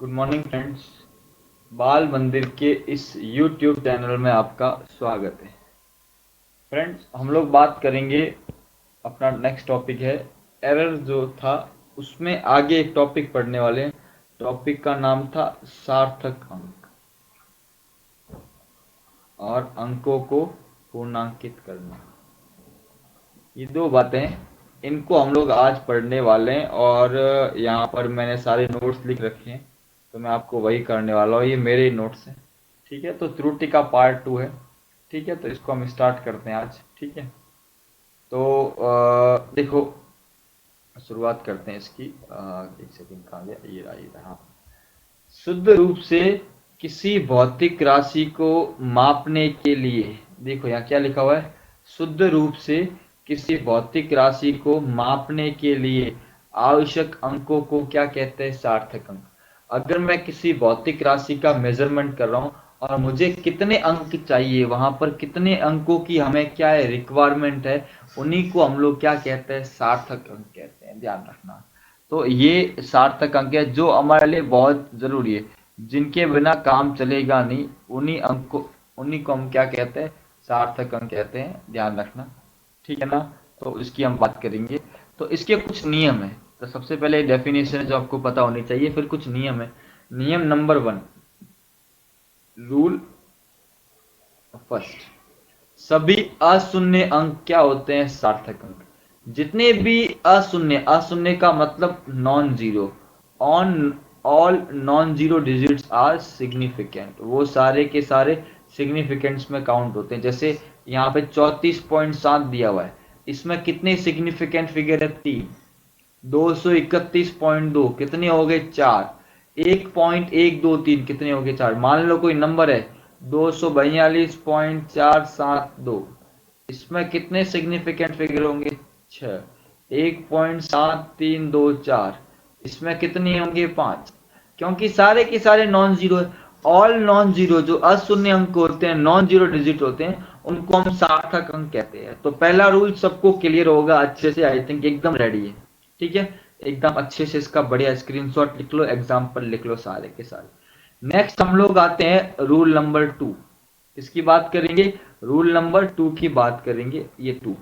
Good morning friends. बाल मंदिर के इस यूट्यूब चैनल में आपका स्वागत है। फ्रेंड्स, हम लोग बात करेंगे, अपना नेक्स्ट टॉपिक है एरर जो था उसमें आगे एक टॉपिक पढ़ने वाले हैं। टॉपिक का नाम था सार्थक अंक और अंकों को पूर्णांकित करना। ये दो बातें, इनको हम लोग आज पढ़ने वाले हैं और यहाँ पर मैंने सारे नोट्स लिख रखे हैं, तो मैं आपको वही करने वाला हूँ। ये मेरे ही नोट्स हैं, ठीक है। तो त्रुटि का पार्ट 2 है, ठीक है। तो इसको हम स्टार्ट करते हैं आज, ठीक है। तो देखो, शुरुआत करते हैं इसकी। एक सेकंड, कहाँ गया ये रहा, ये रहा। हाँ। शुद्ध रूप से किसी भौतिक राशि को मापने के लिए, देखो यहाँ क्या लिखा हुआ है, शुद्ध रूप से किसी भौतिक राशि को मापने के लिए आवश्यक अंकों को क्या कहते हैं? सार्थक अंक। अगर मैं किसी भौतिक राशि का मेजरमेंट कर रहा हूँ और मुझे कितने अंक चाहिए, वहां पर कितने अंकों की हमें क्या है, रिक्वायरमेंट है, उन्हीं को हम लोग क्या कहते हैं? सार्थक अंक कहते हैं। ध्यान रखना। तो ये सार्थक अंक है जो हमारे लिए बहुत जरूरी है, जिनके बिना काम चलेगा नहीं। उन्हीं को हम क्या कहते हैं? सार्थक अंक कहते हैं। ध्यान रखना, ठीक है ना। तो इसकी हम बात करेंगे। तो इसके कुछ नियम है। तो सबसे पहले डेफिनेशन जो आपको पता होनी चाहिए, फिर कुछ नियम है। नियम नंबर 1, रूल फर्स्ट, सभी अशून्य अंक क्या होते हैं? सार्थक अंक। जितने भी अशून्य, अशून्य का मतलब non zero, on all non zero digits are significant, वो सारे के सारे सिग्निफिकेंट्स में काउंट होते हैं। जैसे यहाँ पे 34.7 दिया हुआ है, इसमें कितने सिग्निफिकेंट फिगर है? 3। 231.2 कितने हो गए? 4। 1.123 कितने हो गए? 4। मान लो कोई नंबर है 242.472, इसमें कितने सिग्निफिकेंट फिगर होंगे? 6। 1.7324, इसमें कितने होंगे? 5। क्योंकि सारे के सारे नॉन जीरो है। ऑल नॉन जीरो, जो अशून्य अंक होते हैं, नॉन जीरो डिजिट होते हैं, उनको हम सार्थक अंक कहते हैं। तो पहला रूल सबको क्लियर होगा अच्छे से, आई थिंक एकदम रेडी है, ठीक है। एकदम अच्छे से इसका बढ़िया स्क्रीनशॉट लिख लो, एग्जाम्पल लिख लो सारे के सारे। नेक्स्ट हम लोग आते हैं रूल नंबर 2। इसकी बात करेंगे, रूल नंबर 2 की बात करेंगे। ये 2,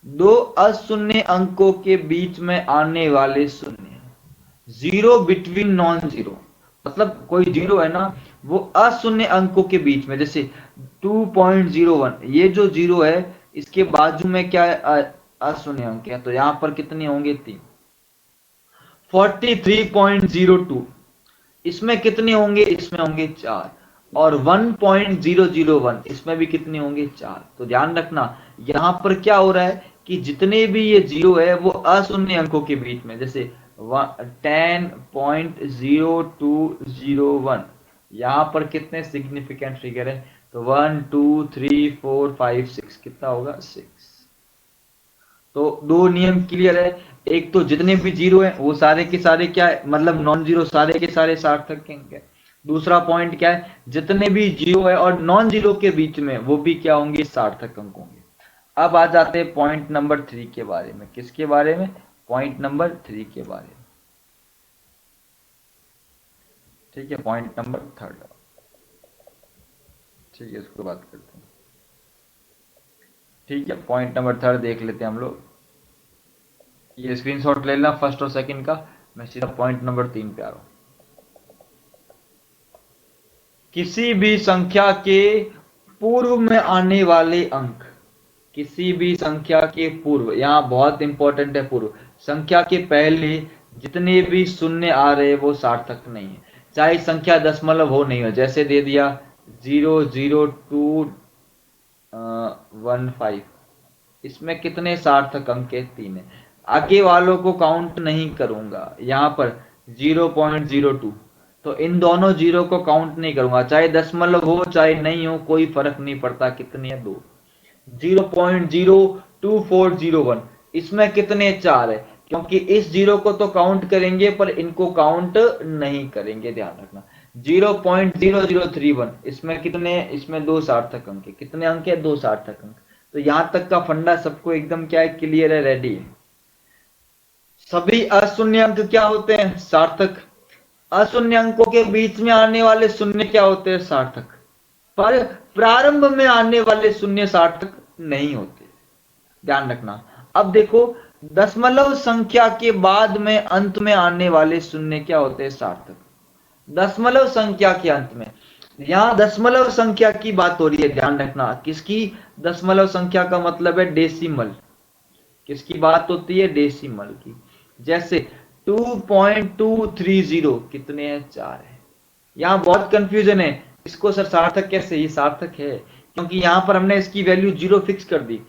दो अशून्य अंकों के बीच में आने वाले शून्य, जीरो बिटवीन नॉन जीरो, मतलब कोई जीरो है ना, वो अशून्य अंकों के बीच में, जैसे 2.01, ये जो जीरो है इसके बाजू में क्या है? अशून्य अंक है। तो यहां पर कितने होंगे? 3। 43.02, इसमें कितने होंगे? इसमें होंगे 4। और 1.001, इसमें भी कितने होंगे? 4। तो ध्यान रखना, यहां पर क्या हो रहा है कि जितने भी ये जीरो है वो अशून्य अंकों के बीच में, जैसे 10.0201, यहां पर कितने सिग्निफिकेंट फिगर है? तो 1 2 3 4 5 6, कितना होगा? 6। तो दो नियम क्लियर है। एक तो जितने भी जीरो है वो सारे के सारे क्या है, मतलब नॉन जीरो, सारे के सारे सार्थक अंक है। दूसरा पॉइंट क्या है, जितने भी जीरो है और नॉन जीरो के बीच में, वो भी क्या होंगे? सार्थक अंक होंगे। अब आ जाते हैं पॉइंट नंबर 3 के बारे में। किसके बारे में? पॉइंट नंबर 3 के बारे में, ठीक है। पॉइंट नंबर 3, ठीक है, इसको बात करते हैं, ठीक है। पॉइंट नंबर 3 देख लेते हैं हम लोग। ये स्क्रीनशॉट ले लेना फर्स्ट और सेकंड का। मैं सीधा पॉइंट नंबर 3 पे आ रहा हूं। किसी भी संख्या के पूर्व में आने वाले अंक, किसी भी संख्या के पूर्व, यहां बहुत इंपॉर्टेंट है, पूर्व संख्या के पहले जितने भी शून्य आ रहे वो सार्थक नहीं है, चाहे संख्या दशमलव हो नहीं हो। जैसे दे दिया 00215, इसमें कितने सार्थक अंक है? 3 है। आगे वालों को काउंट नहीं करूंगा, यहाँ पर 0.02, तो इन दोनों जीरो को काउंट नहीं करूंगा, चाहे दशमलव हो चाहे नहीं हो, कोई फर्क नहीं पड़ता। कितने है? 2। 0.02401, इसमें कितने? 4 है। क्योंकि इस जीरो को तो काउंट करेंगे पर इनको काउंट नहीं करेंगे, ध्यान रखना। 0.0031, इसमें कितने? इसमें 2 सार्थक अंक है। कितने अंक है? 2 सार्थक अंक। तो यहां तक का फंडा सबको एकदम क्या है, क्लियर है, रेडी है। सभी अशून्य अंक क्या होते हैं? सार्थक। अशून्य अंकों के बीच में आने वाले शून्य क्या होते हैं? सार्थक। पर प्रारंभ में आने वाले शून्य सार्थक नहीं होते, ध्यान रखना। अब देखो, दशमलव संख्या के बाद में अंत में आने वाले शून्य क्या होते हैं? सार्थक। दशमलव संख्या के अंत में, यहां दशमलव संख्या की बात हो रही है, ध्यान रखना। किसकी? दशमलव संख्या का मतलब है डेसिमल। किसकी बात होती है? डेसिमल की। जैसे 2.230 कितने हैं? 4 है। यहाँ बहुत कंफ्यूजन है, इसको सर सार्थक कैसे? ये सार्थक है क्योंकि यहाँ पर हमने इसकी वैल्यू 0 फिक्स कर दी।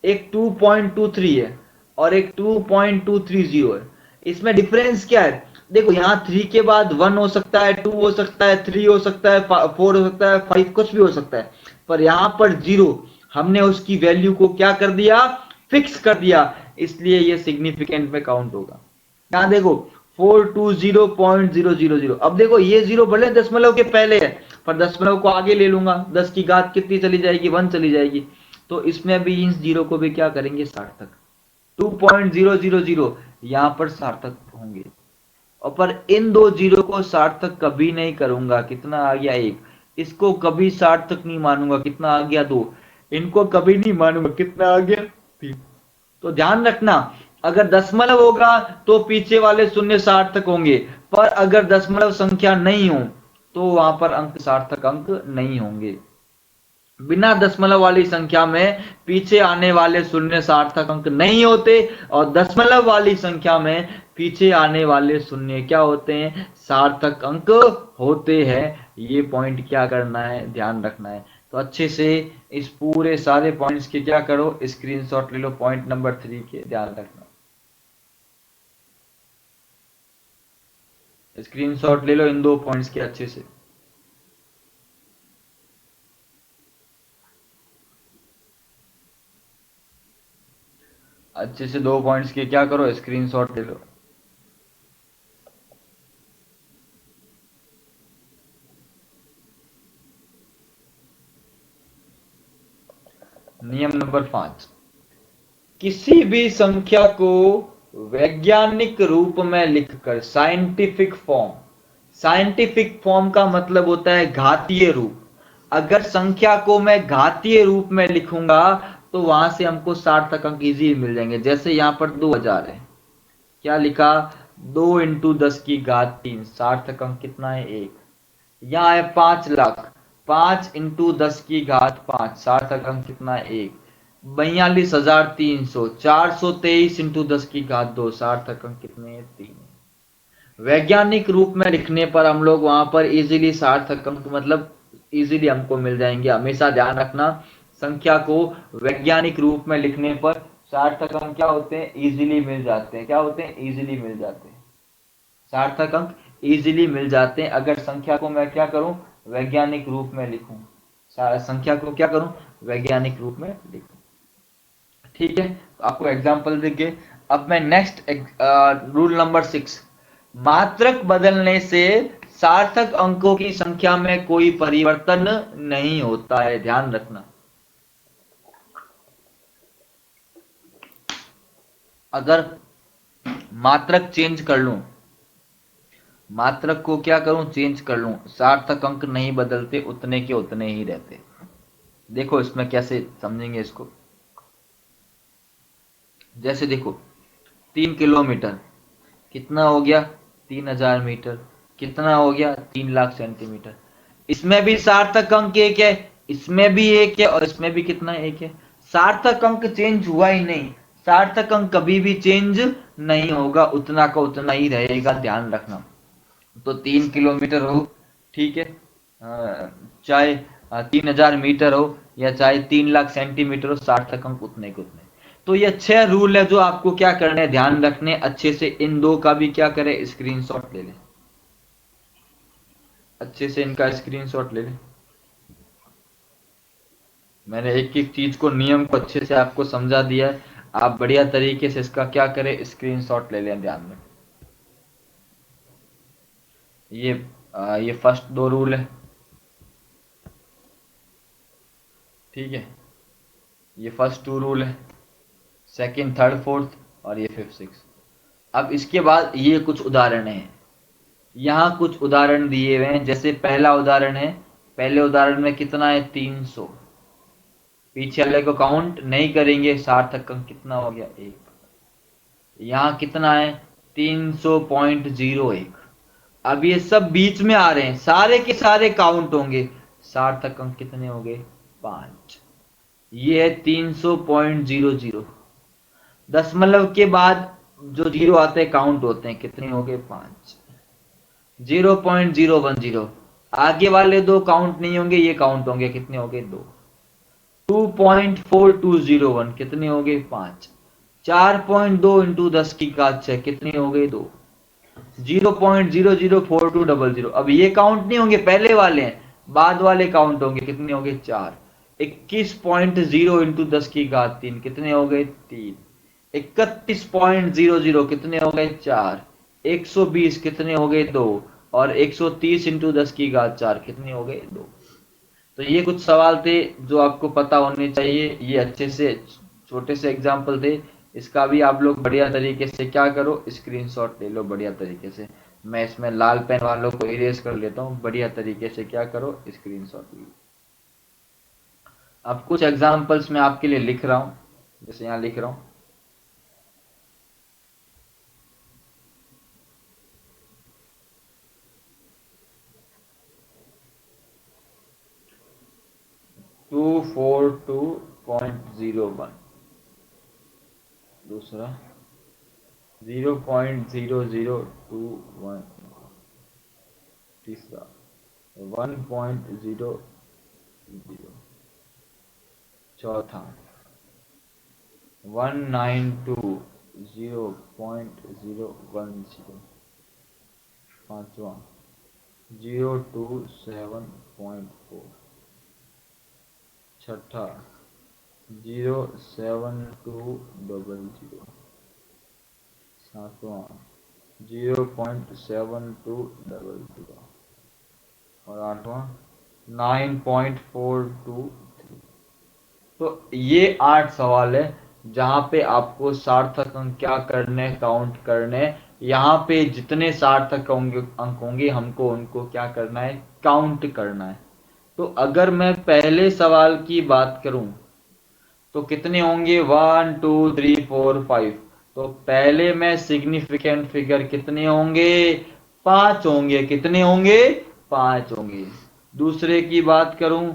एक 2.23 है और एक 2.230 है। इसमें डिफरेंस क्या है? देखो, यहाँ 3 के बाद 1 हो सकता है, 2 हो सकता है, 3 हो सकता है, 4 हो सकता है, 5 कुछ भी हो सकता है। पर यहाँ पर 0, हमने उसकी वैल्यू को क्या कर दिया? फिक्स कर दिया, इसलिए ये सिग्निफिकेंट में काउंट होगा। यहाँ देखो 420.000। अब देखो ये जीरो भले दशमलव के पहले है, पर दशमलव को आगे ले लूंगा, 10 की घात कितनी चली जाएगी? 1 चली जाएगी। तो इसमें भी इस जीरो को भी क्या करेंगे? सार्थक। 2.000 यहाँ पर सार्थक होंगे। और पर इन दो जीरो को सार्थक कभी नहीं करूंगा। कितना आ गया? 1। इसको कभी सार्थक नहीं मानूंगा। कितना आ गया? 2। इनको कभी नहीं मानूंगा। कितना आ गया? 3। तो ध्यान रखना, अगर दशमलव होगा तो पीछे वाले शून्य सार्थक होंगे, पर अगर दशमलव संख्या नहीं हो तो वहां पर अंक सार्थक अंक नहीं होंगे। बिना दशमलव वाली संख्या में पीछे आने वाले शून्य सार्थक अंक नहीं होते, और दशमलव वाली संख्या में पीछे आने वाले शून्य क्या होते हैं? सार्थक अंक होते हैं। ये पॉइंट क्या करना है? ध्यान रखना है। तो अच्छे से इस पूरे सारे पॉइंट्स के क्या करो? स्क्रीनशॉट ले लो। पॉइंट नंबर 3 के ध्यान रखना, स्क्रीनशॉट ले लो इन दो पॉइंट्स के अच्छे से। अच्छे से दो पॉइंट्स के क्या करो? स्क्रीनशॉट ले लो। नियम नंबर 5, किसी भी संख्या को वैज्ञानिक रूप में लिखकर, साइंटिफिक फॉर्म, साइंटिफिक फॉर्म का मतलब होता है घातीय रूप। अगर संख्या को मैं घातीय रूप में लिखूंगा तो वहां से हमको सार्थक अंक इजी मिल जाएंगे। जैसे यहाँ पर 2000 है, क्या लिखा? 2 × 10 की घात 3, सार्थक अंक कितना है? 1। यहाँ है 5 लाख, 5 × 10 की घात 5, सार्थक अंक कितना है? 1। 42,300, 423 × 10 की घात 2, सार्थक अंक कितने हैं? 3। वैज्ञानिक रूप में लिखने पर हम लोग वहां पर इजीली सार्थक अंक मतलब इजीली हमको मिल जाएंगे। हमेशा ध्यान रखना, संख्या को वैज्ञानिक रूप में लिखने पर सार्थक अंक क्या होते हैं? इजीली मिल जाते हैं। क्या होते हैं? इजीली मिल जाते हैं। सार्थक अंक इजीली मिल जाते हैं अगर संख्या को मैं क्या करूं? वैज्ञानिक रूप में लिखूं। संख्या को क्या करूं? वैज्ञानिक रूप में लिखूं। ठीक है, तो आपको एग्जांपल देंगे। अब मैं नेक्स्ट रूल नंबर 6, मात्रक बदलने से सार्थक अंकों की संख्या में कोई परिवर्तन नहीं होता है, ध्यान रखना। अगर मात्रक चेंज कर लूं, मात्रक को क्या करूं? चेंज कर लूं, सार्थक अंक नहीं बदलते, उतने के उतने ही रहते। देखो इसमें कैसे समझेंगे इसको। जैसे देखो 3 किलोमीटर कितना हो गया? 3000 मीटर। कितना हो गया? 3 लाख सेंटीमीटर। इसमें भी सार्थक अंक एक है, इसमें भी एक है, और इसमें भी कितना? एक है। सार्थक अंक चेंज हुआ ही नहीं। सार्थक अंक कभी भी चेंज नहीं होगा, उतना का उतना ही रहेगा, ध्यान रखना। तो 3 किलोमीटर हो, ठीक है, चाहे 3000 मीटर हो या चाहे 3 लाख सेंटीमीटर हो, सार्थक अंक उतने के उतने। तो ये 6 रूल है जो आपको क्या करने हैं? ध्यान रखने। अच्छे से इन दो का भी क्या करें? स्क्रीनशॉट ले लें। अच्छे से इनका स्क्रीनशॉट ले लें। मैंने एक एक चीज को, नियम को अच्छे से आपको समझा दिया है। आप बढ़िया तरीके से इसका क्या करें? स्क्रीनशॉट ले लें, ध्यान में। ये ये फर्स्ट 2 रूल है, ठीक है। ये फर्स्ट 2 रूल है, सेकंड, थर्ड, फोर्थ, और ये फिफ्थ, सिक्स। अब इसके बाद ये कुछ उदाहरण हैं। यहाँ कुछ उदाहरण दिए हुए हैं, जैसे पहला उदाहरण है, पहले उदाहरण में कितना है 300। पीछे वाले को काउंट नहीं करेंगे, सार्थक अंक कितना हो गया 1। यहाँ कितना है 300.01। अब ये सब बीच में आ रहे हैं, सारे के सारे काउंट होंगे, सार्थक अंक कितने हो गए 5। ये है 300.00। दशमलव के बाद जो जीरो आते हैं काउंट होते हैं, कितने हो गए 5। 0.010, आगे वाले दो काउंट नहीं होंगे, ये काउंट होंगे, कितने हो गए 2। 2.4201 कितने हो गए 5। 4.2 इंटू 10 की घात 6 कितने हो गए 2। 0.004200, अब ये काउंट नहीं होंगे, पहले वाले हैं, बाद वाले काउंट होंगे, कितने हो गए 4। 21.0 इंटू 10 की घात 3 कितने हो गए 3। 31.00 कितने हो गए 4। 120 कितने हो गए 2। और 130 इंटू 10 की घात 4 कितने हो गए 2। तो ये कुछ सवाल थे जो आपको पता होने चाहिए, ये अच्छे से छोटे से एग्जाम्पल थे। इसका भी आप लोग बढ़िया तरीके से क्या करो, स्क्रीनशॉट ले लो बढ़िया तरीके से। मैं इसमें लाल पेन वालों को इरेज कर लेता हूँ, बढ़िया तरीके से क्या करो, स्क्रीनशॉट लो। अब कुछ एग्जाम्पल्स मैं आपके लिए लिख रहा हूँ, जैसे यहाँ लिख रहा हूँ। टू 4.2.01, दूसरा 0.0021, तीसरा 1.00, चौथा 192.0.010, पांचवा 027.4, छठा 07200, सातवां 0.7200 और आठवां 9.423। तो ये 8 सवाल है जहां पे आपको सार्थक अंक क्या करने, काउंट करने। यहाँ पे जितने सार्थक अंक होंगे हमको उनको क्या करना है, काउंट करना है। तो अगर मैं पहले सवाल की बात करूं तो कितने होंगे 1 2 3 4 5। तो पहले में सिग्निफिकेंट फिगर कितने होंगे 5 होंगे, कितने होंगे 5 होंगे। दूसरे की बात करूं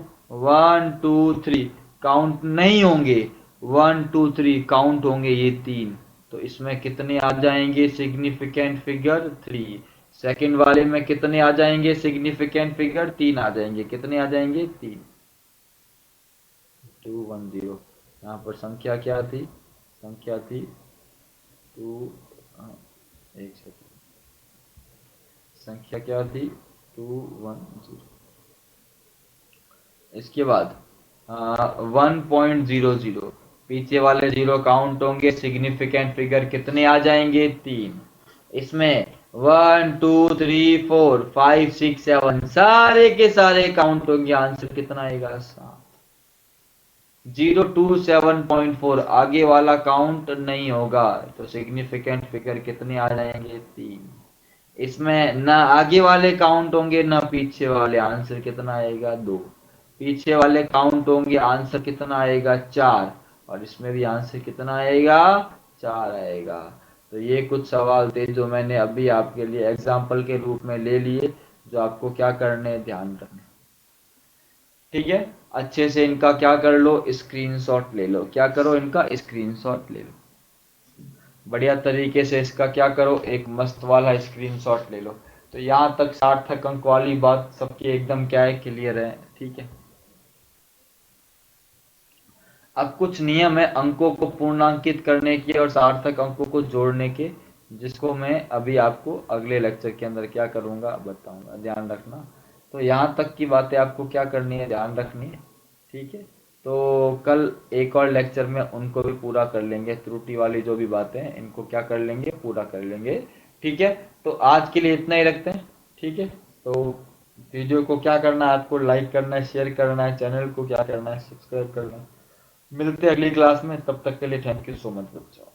1 2 3 काउंट नहीं होंगे, 1 2 3 काउंट होंगे, ये 3। तो इसमें कितने आ जाएंगे सिग्निफिकेंट फिगर 3। सेकंड वाले में कितने आ जाएंगे सिग्निफिकेंट फिगर 3 आ जाएंगे, कितने आ जाएंगे 3। 210, यहाँ पर संख्या क्या थी, संख्या थी 2, एक सेकंड, संख्या क्या थी 210। इसके बाद 1.00, पीछे वाले जीरो काउंट होंगे, सिग्निफिकेंट फिगर कितने आ जाएंगे 3। इसमें 1 2 3 4 5 6 7 सारे के सारे काउंट होंगे, आंसर कितना आएगा 7। 027.4 आगे वाला काउंट नहीं होगा, तो सिग्निफिकेंट फिगर कितने आ जाएंगे 3। इसमें ना आगे वाले काउंट होंगे ना पीछे वाले, आंसर कितना आएगा 2। पीछे वाले काउंट होंगे, आंसर कितना आएगा 4। और इसमें भी आंसर कितना आएगा 4 आएगा। तो ये कुछ सवाल थे जो मैंने अभी आपके लिए एग्जाम्पल के रूप में ले लिए, जो आपको क्या करने, ध्यान रखने। ठीक है, अच्छे से इनका क्या कर लो, स्क्रीनशॉट ले लो, क्या करो इनका स्क्रीनशॉट ले लो, बढ़िया तरीके से इसका क्या करो, एक मस्त वाला स्क्रीनशॉट ले लो। तो यहाँ तक सार्थक अंक वाली बात सबकी एकदम क्या है, क्लियर है। ठीक है, अब कुछ नियम है अंकों को पूर्णांकित करने के और सार्थक अंकों को जोड़ने के, जिसको मैं अभी आपको अगले लेक्चर के अंदर क्या करूंगा बताऊंगा, ध्यान रखना। तो यहाँ तक की बातें आपको क्या करनी है, ध्यान रखनी है। ठीक है, तो कल एक और लेक्चर में उनको भी पूरा कर लेंगे, त्रुटि वाली जो भी बातें हैं इनको क्या कर लेंगे, पूरा कर लेंगे। ठीक है, तो आज के लिए इतना ही रखते हैं। ठीक है, तो वीडियो को क्या करना है, आपको लाइक करना है, शेयर करना है, चैनल को क्या करना है, सब्सक्राइब करना है। मिलते हैं अगली क्लास में, तब तक के लिए थैंक यू सो मच बच्चों।